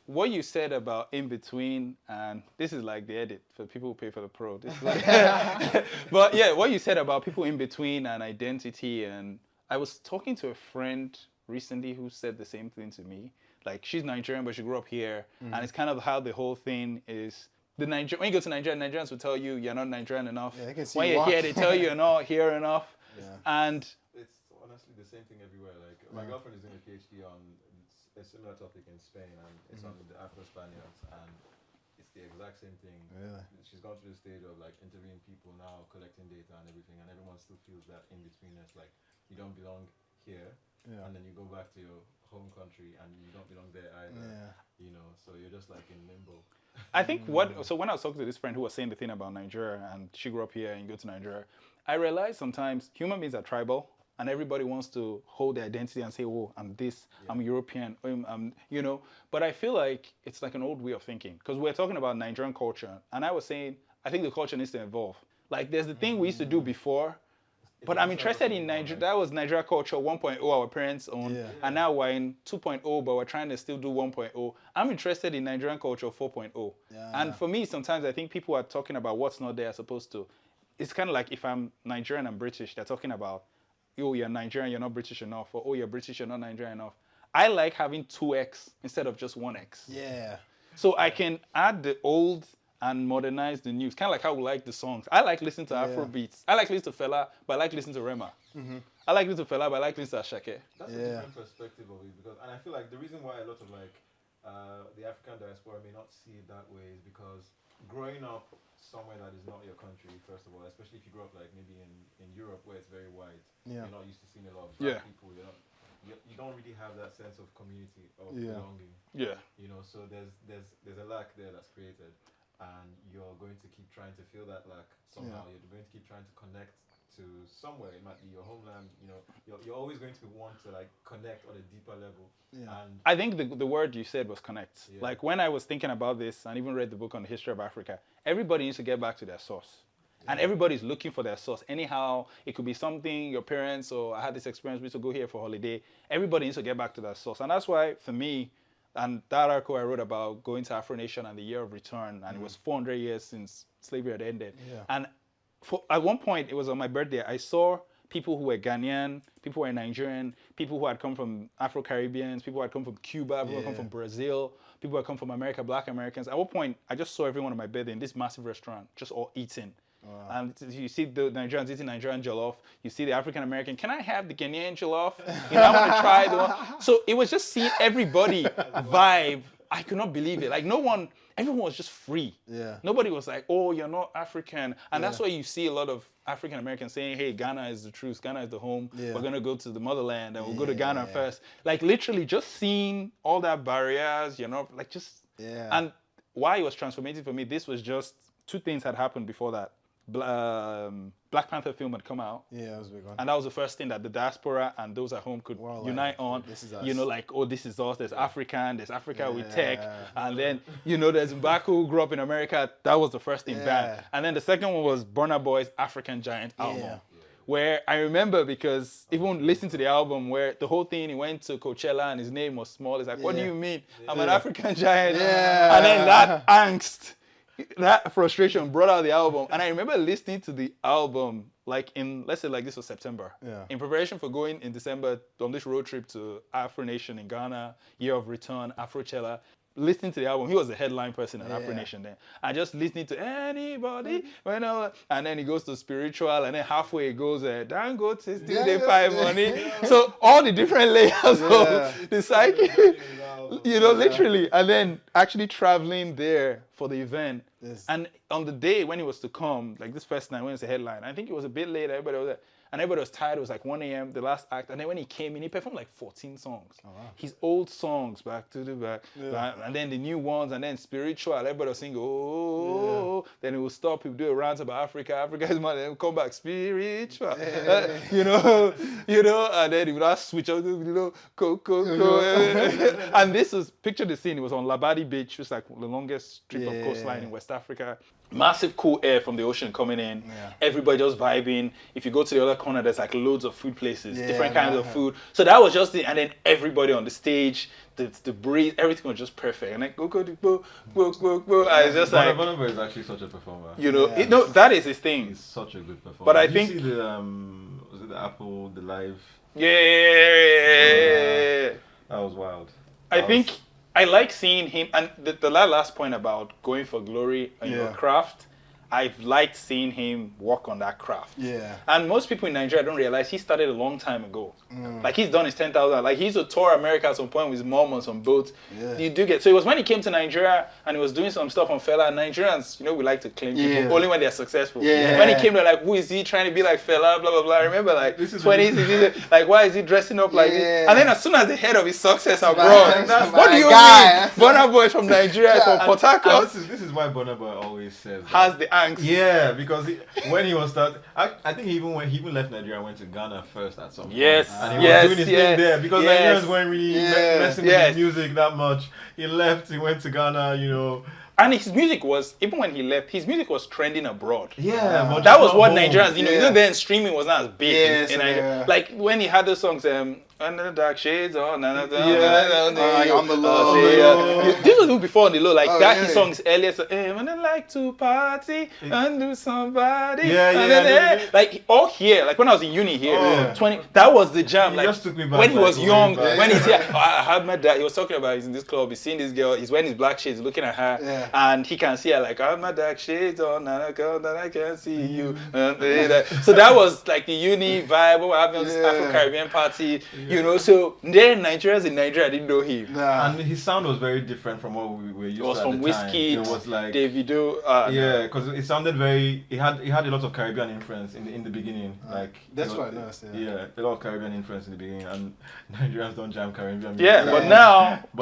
What you said about in between, and this is like the edit for people who pay for the pro. This is like, but yeah, what you said about people in between and identity, and I was talking to a friend recently who said the same thing to me. Like she's Nigerian, but she grew up here, and it's kind of how the whole thing is. When you go to Nigeria, Nigerians will tell you you're not Nigerian enough. Yeah, I can see when you're here, they tell you you're not here enough. Yeah. And it's honestly the same thing everywhere. Like my girlfriend is doing a PhD on a similar topic in Spain, and it's on the Afro-Spaniards, and it's the exact same thing. Really? She's gone through the stage of like interviewing people now, collecting data and everything, and everyone still feels that in betweenness, like you don't belong here, and then you go back to your home country and you don't belong there either. Yeah. You know, so you're just like in limbo. I think so when I was talking to this friend who was saying the thing about Nigeria, and she grew up here and you go to Nigeria, I realized sometimes human beings are tribal, and everybody wants to hold their identity and say, oh, I'm this, I'm European, you know. But I feel like it's like an old way of thinking, because we're talking about Nigerian culture, and I was saying, I think the culture needs to evolve. Like there's the thing we used to do before, but I'm interested in Nigeria. That was Nigeria culture 1.0, our parents owned, and now we're in 2.0, but we're trying to still do 1.0. I'm interested in Nigerian culture 4.0. And for me, sometimes I think people are talking about what's not there as opposed to, it's kind of like if I'm Nigerian and British, they're talking about, oh, you're Nigerian, you're not British enough, or oh, you're British, you're not Nigerian enough. I like having 2x instead of just 1x. Yeah. So I can add the old and modernize the new. It's kind of like how we like the songs. I like listening to Afro beats. I like listening to Fela, but I like listening to Rema. I like listening to Fela, but I like listening to Ashake. That's a different perspective of it, because, and I feel like the reason why a lot of like the African diaspora may not see it that way is because growing up somewhere that is not your country, first of all, especially if you grew up like maybe in Europe where it's very white, you're not used to seeing a lot of black people. You don't really have that sense of community or belonging. Yeah. You know, so there's a lack there that's created, and you're going to keep trying to fill that lack somehow. You're going to keep trying to connect to somewhere. It might be your homeland. You know, you're always going to want to like connect on a deeper level. And I think the word you said was connect. Like when I was thinking about this and even read the book on the history of Africa, everybody needs to get back to their source. And everybody's looking for their source. Anyhow, it could be something, your parents, or I had this experience, we used to go here for holiday. Everybody needs to get back to their source. And that's why, for me, and that article I wrote about going to Afro Nation and the year of return, and it was 400 years since slavery had ended. And at one point, it was on my birthday, I saw people who were Ghanaian, people who were Nigerian, people who had come from Afro-Caribbeans, people who had come from Cuba, people who had come from Brazil, people who had come from America, Black Americans. At one point, I just saw everyone on my birthday in this massive restaurant, just all eating. And you see the Nigerians eating Nigerian jollof. You see the African American. Can I have the Ghanaian jollof? You know, I want to try the one. So it was just seeing everybody vibe. I could not believe it. Like everyone was just free. Nobody was like, oh, you're not African. And that's why you see a lot of African Americans saying, hey, Ghana is the truth. Ghana is the home. We're going to go to the motherland and we'll go to Ghana first. Like literally just seeing all that barriers, you know, like just. And why it was transformative for me, this was just two things had happened before that. Black Panther film had come out. That was a big one. And that was the first thing that the diaspora and those at home could unite on. This is us. You know, like, oh, this is us. There's African, there's Africa with tech. And then, you know, there's Mbako who grew up in America. That was the first thing, bam. And then the second one was Burna Boy's African Giant album. Where I remember, because even listening to the album where the whole thing, he went to Coachella and his name was small. It's like, what do you mean? I'm an African giant. And then that angst, that frustration brought out the album. And I remember listening to the album like in, let's say like this was September. In preparation for going in December on this road trip to Afro Nation in Ghana, Year of Return, Afrochella. Listening to the album, he was the headline person at Afro Nation then. And just listening to anybody, and then he goes to spiritual, and then halfway he goes, Dangote still they find money. So all the different layers of the psyche, you know, literally. And then actually traveling there for the event. And on the day when he was to come, like this first night when it was a headline, I think it was a bit late, everybody was there. And everybody was tired. It was like 1 a.m., the last act. And then when he came in, he performed like 14 songs. His old songs, back to the back. And then the new ones, and then spiritual. Everybody was singing, oh. Then he would stop, he would do a rant about Africa. Africa is mine. Then come back, spiritual. You know, and then he would have switch out, you know, go. And this was, picture the scene, it was on Labadi Beach, which is like the longest strip of coastline in West Africa. massive cool air from the ocean coming in. Everybody just vibing. If you go to the other corner, there's like loads of food places, different kinds of food. So that was just and then everybody on the stage, the breeze, everything was just perfect. And like go. I was just like, Burna Boy is actually such a performer. You know, that is his thing. He's such a good performer. But I Did think you see the was it the Apple the live? Yeah. That was wild. I think I like seeing him, and the last point about going for glory in your craft, I've liked seeing him work on that craft. Yeah. And most people in Nigeria don't realize he started a long time ago. Like he's done his 10,000. Like he used to tour America at some point with his mom on some boats. Yeah. You do get, so it was when he came to Nigeria and he was doing some stuff on Fela. Nigerians, we like to claim people only when they're successful. Yeah. When he came, they're like, who is he trying to be like Fela, blah, blah, blah. I remember like 20s, like why is he dressing up like this? And then as soon as they heard of his success abroad, what do you mean? Burna Boy from Nigeria, from Port Harcourt. This is why Burna Boy always says that. Has the angst. Yeah, because when he was I think he even left Nigeria and went to Ghana first at some point. Yes, and he was doing his thing there because Nigerians weren't really messing with his music that much. He left, he went to Ghana, And his music was, even when he left, his music was trending abroad. Yeah, but that was what Nigerians, then streaming was not as big. Yes, like when he had those songs, Under the Dark Shades, on the low. This was before on the low, like his songs earlier. So, when I like to party and do somebody. Like all here, like when I was in uni here, 20, that was the jam. Like just took me back when he was young, back. when he's here, I had my dad. He was talking about he's in this club, he's seeing this girl, he's wearing his black shades, looking at her, and he can see her like, I have my dark shades on, and I can see you. So that was like the uni vibe. We're having this Afro-Caribbean party. So then Nigerians in Nigeria didn't know him. And his sound was very different from what we were used to. It was at from the time. Whiskey, It was like Davido. because it sounded very. It had a lot of Caribbean influence in the beginning. Like that's quite nice. Yeah, a lot of Caribbean influence in the beginning, and Nigerians don't jam Caribbean music. Yeah, but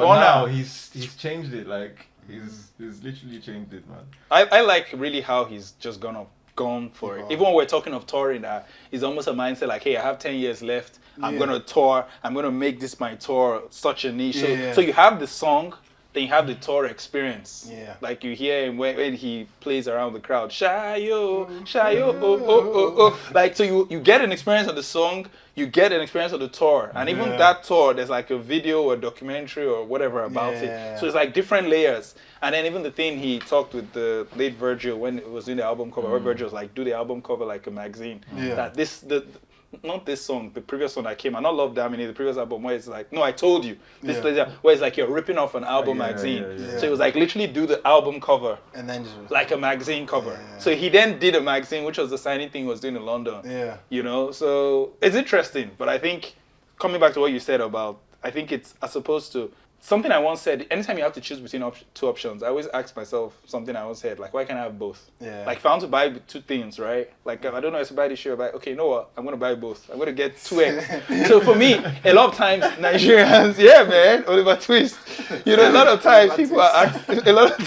now, he's changed it. Like he's literally changed it, man. I like really how he's just gone for it. Even when we're talking of touring, it's almost a mindset like, hey, I have 10 years left. I'm gonna tour. I'm gonna make this my tour such a niche. So you have the song, then you have the tour experience. Like you hear him when he plays around the crowd, Shayo, oh. Like so you get an experience of the song, you get an experience of the tour, and even that tour, there's like a video or documentary or whatever about it. So it's like different layers. And then even the thing he talked with the late Virgil when it was doing the album cover, where Virgil was like, do the album cover like a magazine. That not this song, the previous one that came, and not Love Damini, the previous album where it's like, no, I told you. This later, where it's like you're ripping off an album magazine. So it was like literally do the album cover. And then just like a magazine cover. So he then did a magazine, which was the signing thing he was doing in London. So it's interesting. But I think, coming back to what you said about, I think it's as opposed to, something I once said, anytime you have to choose between two options, I always ask myself something I once said, like, why can't I have both? Like, if I want to buy two things, right? Like, I don't know if to buy this shirt, but okay, you know what? I'm going to buy both. I'm going to get 2X. So for me, a lot of times, Nigerians, Oliver Twist. A lot of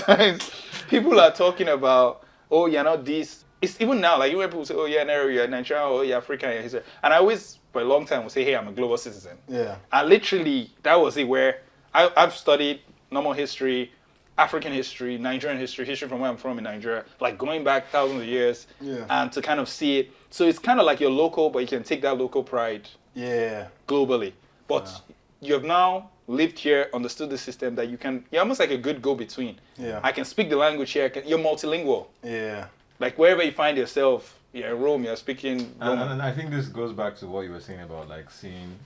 times, people are talking about, oh, you're not this. It's even now, like, when people say, oh, yeah, Nero, you're Nigerian, oh, you're African, you're Israel. And I always, for a long time, would say, hey, I'm a global citizen. And literally, that was it where I've studied normal history, African history, Nigerian history from where I'm from in Nigeria, like going back thousands of years, and to kind of see it. So it's kind of like you're local, but you can take that local pride globally. But you have now lived here, understood the system that you're almost like a good go-between. I can speak the language here, you're multilingual. Like wherever you find yourself, you're in Rome, you're speaking Roman. And I think this goes back to what you were saying about like seeing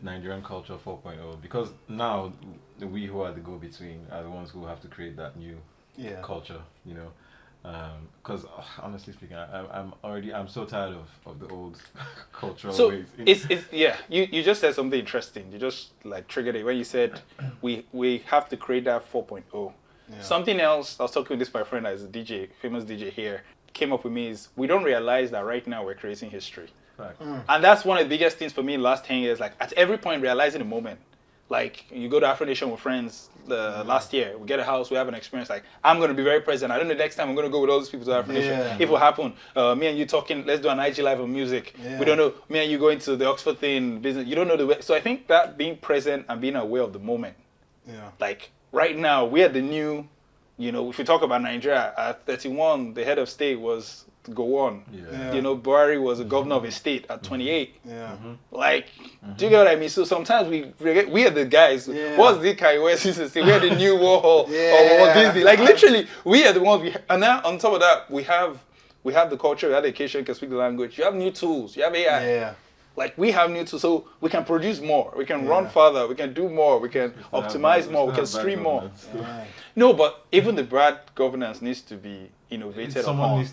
Nigerian culture 4.0, because now we who are the go-between are the ones who have to create that new culture, because honestly speaking, I'm so tired of the old cultural ways. You just said something interesting. You just like triggered it when you said we have to create that 4.0. Something else I was talking with this my friend as a DJ, famous DJ here, came up with me is we don't realize that right now we're creating history. And that's one of the biggest things for me in the last 10 years, like at every point realizing the moment. Like you go to Afro Nation with friends last year, we get a house, we have an experience, like I'm going to be very present. I don't know next time I'm going to go with all these people to Afro Nation. If it will happen, me and you talking, let's do an IG live on music. We don't know, me and you going to the Oxford thing, business, you don't know the way. So I think that being present and being aware of the moment. Like right now, we're the new You know, if we talk about Nigeria, at 31, the head of state was Gowon. Yeah. You know, Buhari was a governor of a state at 28. Yeah. Like, do you get what I mean? So sometimes we forget, we are the guys. Yeah. What's the Kanye West used to say? We are the new Warhol Yeah. or Walt Disney. Like, literally, we are the ones. And now, on top of that, we have the culture, we have the education, can speak the language. You have new tools. You have AI. Yeah. Like, we have new tools, so we can produce more. We can run further. We can do more. We can optimize more. We can stream more. Yeah. No, but even the bad governance needs to be innovated Someone upon. needs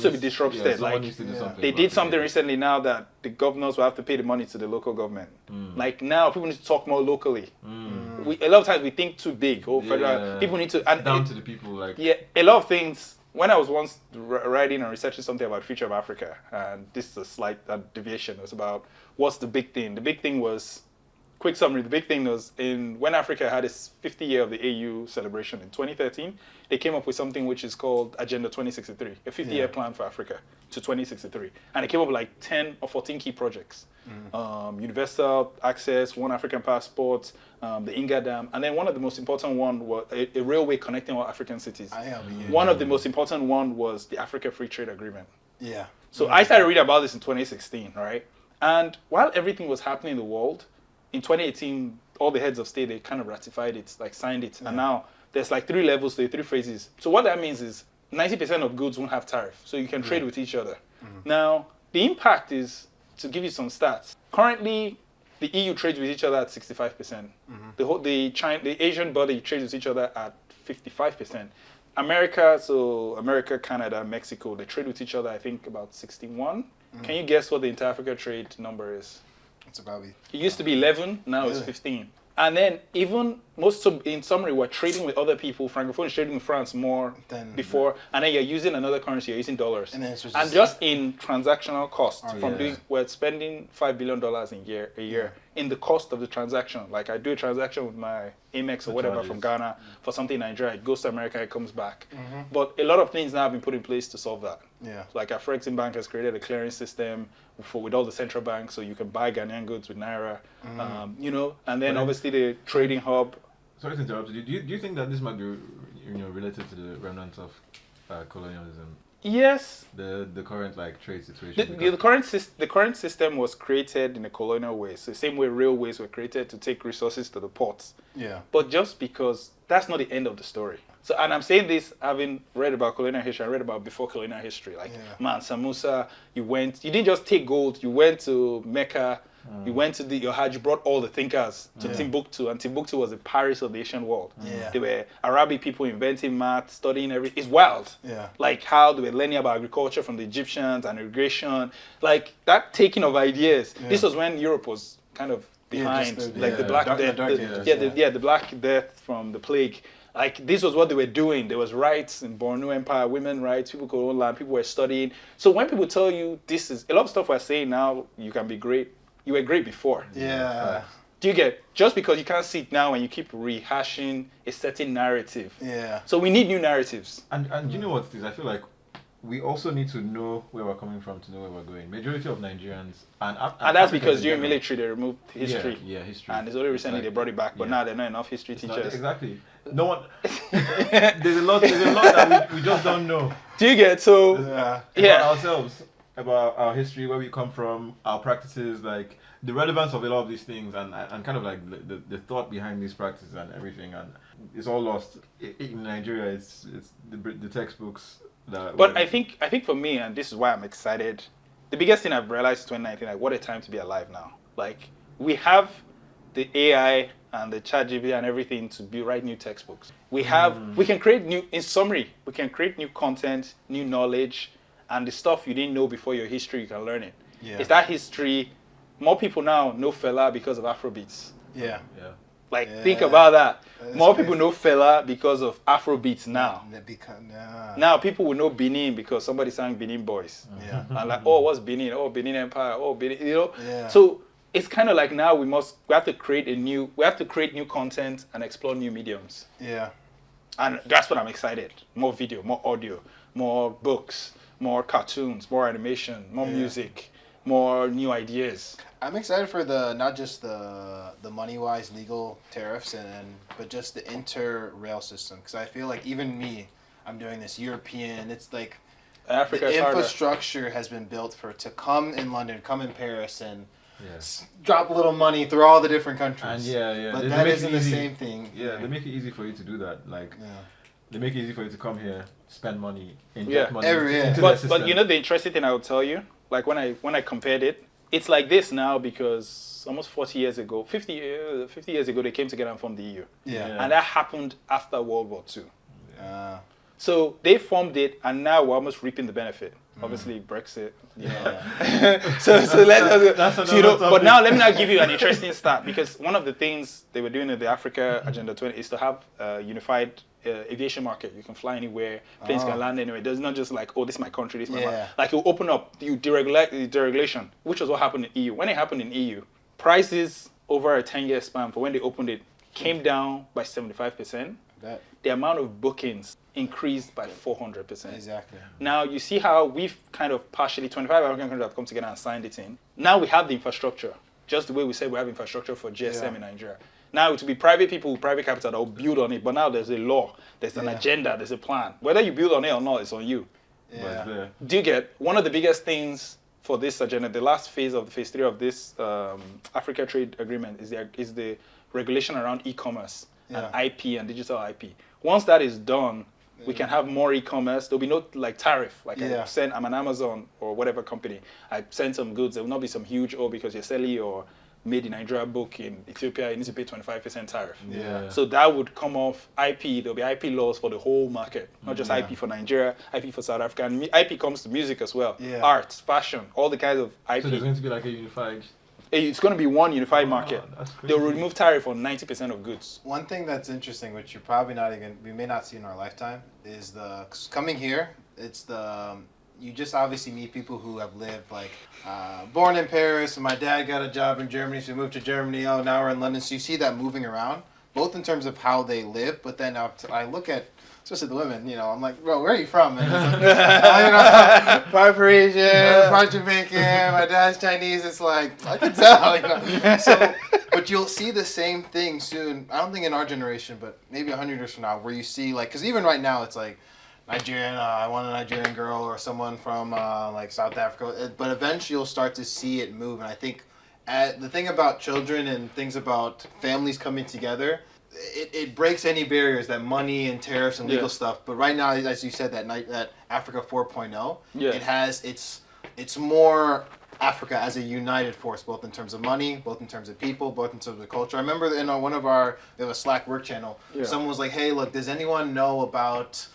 to be disrupted. Yeah, someone Like, needs to do something They about did it, something yeah. recently now that the governors will have to pay the money to the local government. Like, now people need to talk more locally. A lot of times we think too big. Federal. People need to. And down to the people, like. yeah, a lot of things. When I was once writing and researching something about the future of Africa, and this is a slight deviation, it was about what's the big thing. The big thing was, quick summary, the big thing was when Africa had its 50th year of the AU celebration in 2013, they came up with something which is called Agenda 2063, a 50-year plan for Africa to 2063. And it came up with like 10 or 14 key projects. Universal access, one African passport, the Inga Dam, and then one of the most important one was a railway connecting all African cities. One of the most important one was the Africa Free Trade Agreement. Yeah. So I started reading about this in 2016, right? And while everything was happening in the world, in 2018, all the heads of state, they kind of ratified it, like signed it. And now there's like 3 levels, there are 3 phases. So what that means is 90% of goods won't have tariff. So you can trade with each other. Now, the impact is, to give you some stats, currently the EU trades with each other at 65%. The Asian body trades with each other at 55%. America, Canada, Mexico, they trade with each other, I think, about 61. Can you guess what the inter-Africa trade number is? It's about It used to be 11, now it's 15. And then even in summary, we're trading with other people. Francophone is trading with France more than before. And then you're using another currency, you're using dollars. And just in transactional costs we're spending $5 billion a year in the cost of the transaction. Like I do a transaction with my Amex or whatever from Ghana for something in Nigeria, it goes to America, it comes back. But a lot of things now have been put in place to solve that. Yeah. Like our Afrexim Bank has created a clearing system with all the central banks, so you can buy Ghanaian goods with Naira, and then obviously the trading hub. Sorry to interrupt you. Do you think that this might be related to the remnants of colonialism? Yes. The current trade situation. The current system was created in a colonial way. So the same way railways were created to take resources to the ports. Yeah. But just because that's not the end of the story. So, and I'm saying this having read about colonial history, I read about before colonial history. Mansa, Musa, you didn't just take gold, you went to Mecca, you went to your Hajj, you brought all the thinkers to Timbuktu, and Timbuktu was the Paris of the Asian world. Yeah. There were Arabic people inventing math, studying everything. It's wild. Yeah. Like how they were learning about agriculture from the Egyptians and irrigation. Like that taking of ideas. Yeah. This was when Europe was kind of behind, the Black Death. The Black Death from the plague. Like this was what they were doing. There was rights in Borno Empire, women rights, people could own land, people were studying. So when people tell you this is a lot of stuff we're saying now, you can be great. You were great before. Yeah. Do you get just because you can't see it now and you keep rehashing a certain narrative? Yeah. So we need new narratives. And you know what it is? I feel like we also need to know where we're coming from to know where we're going. Majority of Nigerians and that's because during military they removed history. Yeah, history. And it's only recently they brought it back, but now there are not enough history teachers. Exactly. No one. There's a lot that we just don't know. Do you get so? About ourselves, about our history, where we come from, our practices, like the relevance of a lot of these things, and kind of like the thought behind these practices and everything, and it's all lost in Nigeria. It's the textbooks. But I think for me, and this is why I'm excited, the biggest thing I've realized in 2019, like what a time to be alive now. Like we have the AI and the ChatGPT and everything to write new textbooks. We can create in summary, we can create new content, new knowledge, and the stuff you didn't know before your history, you can learn it. Yeah. It's that history. More people now know Fela because of Afrobeats. Yeah. Yeah. Think about that. That's more people know Fela because of Afrobeats now. Now people will know Benin because somebody sang Benin Boys. Yeah. And what's Benin? Oh, Benin Empire. Oh, Benin. Yeah. So it's kind of like now we have to create new content and explore new mediums. Yeah. And that's what I'm excited. More video, more audio, more books, more cartoons, more animation, more music. more new ideas. I'm excited for not just the money-wise legal tariffs but just the inter-rail system, because I feel like even me, I'm doing this European. It's like Africa the infrastructure has been built to come in London, come in Paris, and drop a little money through all the different countries. And but that isn't the same thing. Yeah, they make it easy for you to do that. Like, they make it easy for you to come here, spend money, inject money into the system. But you know the interesting thing I would tell you, like when I compared it, it's like this now because almost 40 years ago, 50 years ago, they came together and formed the EU. And that happened after World War II. So they formed it, and now we're almost reaping the benefit. Obviously, Brexit. So but now let me now give you an interesting stat, because one of the things they were doing in the Africa Agenda 20 is to have a unified aviation market. You can fly anywhere, planes can land anywhere. There's not just like, oh, this is my country, this is my market. Like, you open up, you deregulation, which was what happened in EU. When it happened in EU, prices over a 10-year span for when they opened it came down by 75%. The amount of bookings increased by 400%. Exactly. Now you see how we've kind of partially, 25 African countries have come together and signed it in. Now we have the infrastructure, just the way we said we have infrastructure for GSM in Nigeria. Now it will be private people with private capital that will build on it, but now there's a law, there's an agenda, there's a plan. Whether you build on it or not, it's on you. Do you get one of the biggest things for this agenda, the last phase of phase 3 of this Africa Trade Agreement is the regulation around e-commerce and IP and digital IP. Once that is done, we can have more e-commerce. There'll be no like tariff. Like I'm an Amazon or whatever company. I send some goods. There will not be some huge because you're selling your made in Nigeria book in Ethiopia. You need to pay 25% tariff. So that would come off IP. There'll be IP laws for the whole market, not just IP for Nigeria, IP for South Africa. And IP comes to music as well. Art, fashion, all the kinds of IP. So there's going to be like a unified. It's going to be one unified market. They'll remove tariff on 90% of goods. One thing that's interesting, which you're probably we may not see in our lifetime, is coming here. It's you just obviously meet people who have lived born in Paris, and my dad got a job in Germany, so we moved to Germany. Oh, now we're in London. So you see that moving around, both in terms of how they live, but then I look at, especially the women, I'm like, bro, where are you from? And it's like, part Parisian, part Jamaican, my dad's Chinese. It's like, I can tell, So, but you'll see the same thing soon. I don't think in our generation, but maybe 100 years from now, where you see because even right now, it's like, Nigerian, I want a Nigerian girl or someone from South Africa. But eventually you'll start to see it move. And I think the thing about children and things about families coming together, it breaks any barriers, that money and tariffs and legal stuff. But right now, as you said, that Africa 4.0, it has it's more Africa as a united force, both in terms of money, both in terms of people, both in terms of culture. I remember in we have a Slack work channel. Someone was like, "Hey, look, does anyone know about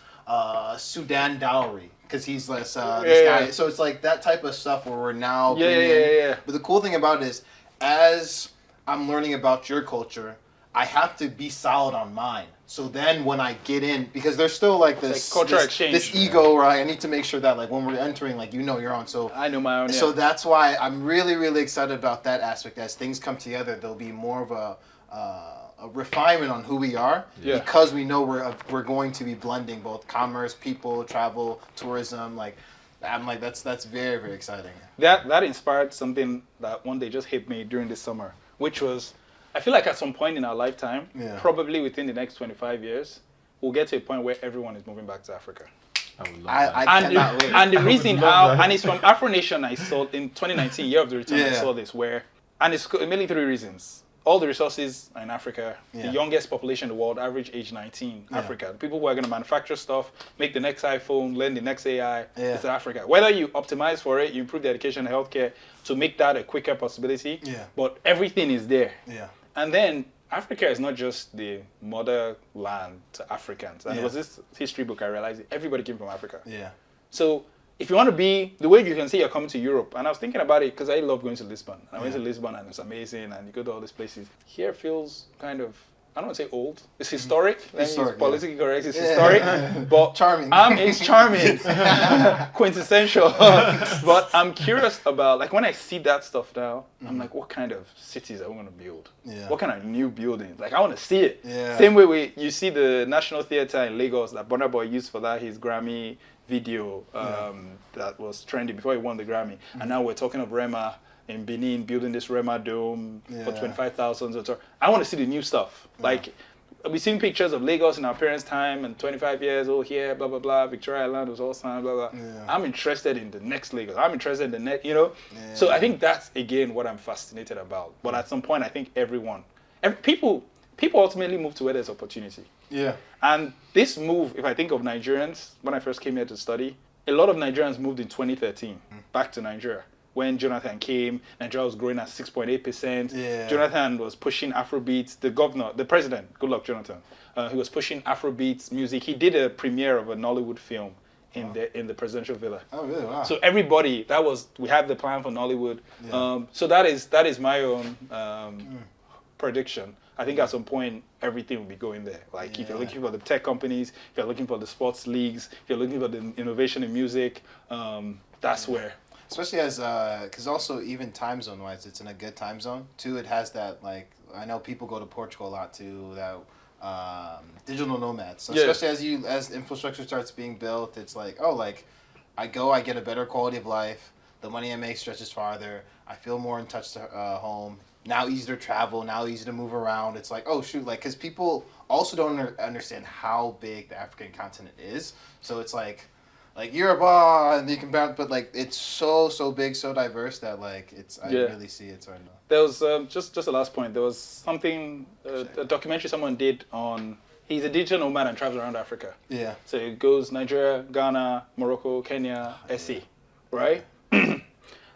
Sudan dowry?" Because he's this guy. So it's like that type of stuff where we're now But the cool thing about it is, as I'm learning about your culture, I have to be solid on mine. So then when I get in, because there's still this cultural exchange, this ego where I need to make sure that when we're entering, your own. So I know my own. So that's why I'm really, really excited about that aspect. As things come together, there'll be more of a refinement on who we are, because we know we're going to be blending both commerce, people, travel, tourism. That's very, very exciting. That inspired something that one day just hit me during this summer, which was, I feel like at some point in our lifetime, probably within the next 25 years, we'll get to a point where everyone is moving back to Africa. I would love that. I cannot wait. And the reason how, and it's from Afro Nation, I saw in 2019, year of the return, I saw this and it's mainly 3 reasons. All the resources are in Africa. The youngest population in the world, average age 19, Africa. The people who are going to manufacture stuff, make the next iPhone, learn the next AI, it's Africa. Whether you optimize for it, you improve the education and healthcare to make that a quicker possibility, but everything is there. And then Africa is not just the motherland to Africans. And it was this history book I realized everybody came from Africa. So if you want to be, the way you can say you're coming to Europe, and I was thinking about it because I love going to Lisbon. I went to Lisbon and it's amazing, and you go to all these places. Here feels kind of I don't want to say old. It's historic. Historic, It's politically correct. It's historic, but Charming. It's charming, quintessential. But I'm curious about, like, when I see that stuff now, I'm like, what kind of cities are we going to build? Yeah. What kind of new buildings? Like, I want to see it. Yeah. Same way you see the National Theatre in Lagos that Burna Boy used for that his Grammy video that was trendy before he won the Grammy, and now we're talking of Rema in Benin building this Rema Dome for 25,000. I want to see the new stuff. Like, we've seen pictures of Lagos in our parents' time and 25 years old here, blah, blah, blah. Victoria Island was all signed, blah, blah. Yeah. I'm interested in the next Lagos. I'm interested in the next, Yeah. So I think that's, again, what I'm fascinated about. But at some point, I think people ultimately move to where there's opportunity. Yeah. And this move, if I think of Nigerians, when I first came here to study, a lot of Nigerians moved in 2013 back to Nigeria. When Jonathan came, Nigeria was growing at 6.8%. Yeah. Jonathan was pushing Afrobeats. The president, good luck, Jonathan. He was pushing Afrobeats music. He did a premiere of a Nollywood film in the presidential villa. Oh, really? Wow. So everybody, we had the plan for Nollywood. Yeah. So that is my own prediction. I think at some point everything will be going there. Like if you're looking for the tech companies, if you're looking for the sports leagues, if you're looking for the innovation in music, that's where. Especially as, because also even time zone wise, it's in a good time zone. Too, it has that, like, I know people go to Portugal a lot too, that digital nomads. So especially as infrastructure starts being built, it's like, I get a better quality of life. The money I make stretches farther. I feel more in touch to home. Now easier to travel, now easier to move around. It's like, oh shoot, like, because people also don't understand how big the African continent is. So it's like Europe, and you can bounce, but like it's so big, so diverse that like I really see it. So I know. There was just the last point. There was something a documentary someone did on. He's a digital nomad and travels around Africa. Yeah. So it goes Nigeria, Ghana, Morocco, Kenya, SC, right?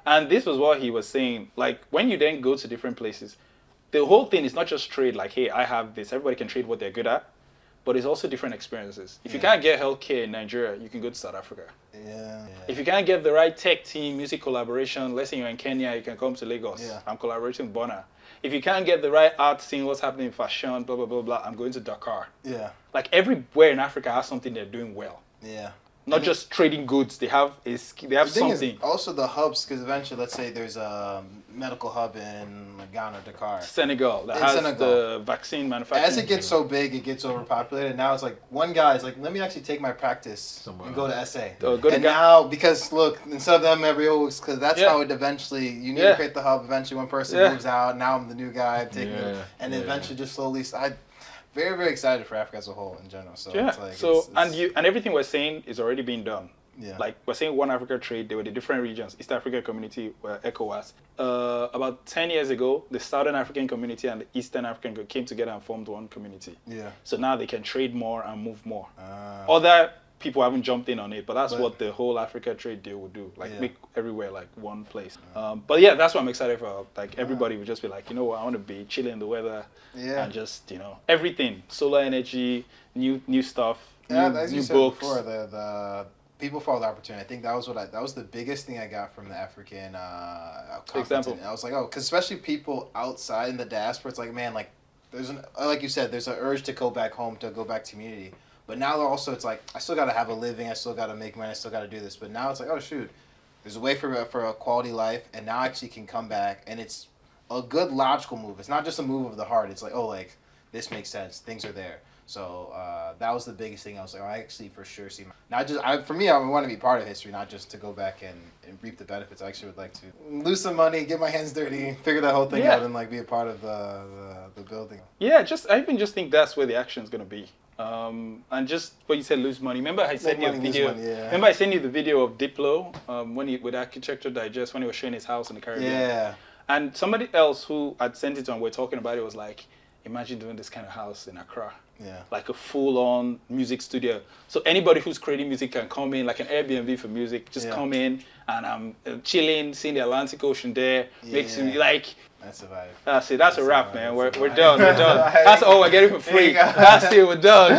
And this was what he was saying. Like when you then go to different places, the whole thing is not just trade. Like, hey, I have this. Everybody can trade what they're good at. But it's also different experiences. If you can't get healthcare in Nigeria, you can go to South Africa. Yeah. If you can't get the right tech team, music collaboration, let's say you're in Kenya, you can come to Lagos. Yeah. I'm collaborating with Burna. If you can't get the right art scene, what's happening in fashion, blah, blah, blah, blah, I'm going to Dakar. Yeah. Like everywhere in Africa has something they're doing well. Yeah. Not just trading goods. They have something. Also the hubs, because eventually, let's say there's a medical hub in Ghana, Dakar, Senegal that has the vaccine manufacturing. As it gets so big, it gets overpopulated. Now it's like one guy's like, let me actually take my practice and go to SA. Now, because look, instead of them because that's how it eventually, you need to create the hub. Eventually, one person moves out. Now I'm the new guy. I'm taking it, and eventually, just slowly. Very, very excited for Africa as a whole in general. So it's like, and everything we're saying is already being done. Yeah. Like we're saying One Africa Trade, there were the different regions. East Africa Community, ECOWAS. About 10 years ago, the Southern African Community and the Eastern African came together and formed one community. Yeah. So now they can trade more and move more. Other people haven't jumped in on it, but that's what the whole Africa trade deal would do. Like make everywhere like one place. But yeah, that's what I'm excited for. Like everybody would just be like, you know what, I want to be chilling in the weather and just, everything. Solar energy, new stuff, as new you said books. Before, the people follow the opportunity. I think that was the biggest thing I got from the African conference. And I was like, because especially people outside in the diaspora, it's like, man, like like you said, there's an urge to go back home, to go back to community. But now also it's like, I still got to have a living, I still got to make money, I still got to do this. But now it's like, oh shoot, there's a way for a quality life, and now I actually can come back, and it's a good logical move. It's not just a move of the heart. It's like, oh, like, this makes sense, things are there. So that was the biggest thing. I was like, I actually for sure see. For me, I want to be part of history, not just to go back and reap the benefits. I actually would like to lose some money, get my hands dirty, figure that whole thing out, and like be a part of the building. Yeah, I even just think that's where the action is gonna be. And just what you said, lose money. Remember I sent you a video. Remember I sent you the video of Diplo with Architecture Digest when he was showing his house in the Caribbean. Yeah. And somebody else who had sent it to him, we're talking about it, was like, imagine doing this kind of house in Accra. Yeah. Like a full-on music studio. So anybody who's creating music can come in, like an Airbnb for music. Just come in, and I'm chilling, seeing the Atlantic Ocean there. Makes me like. That's a vibe. That's it. That's a wrap, man. We're done. We're done. That's all we're getting for free. That's it. We're done.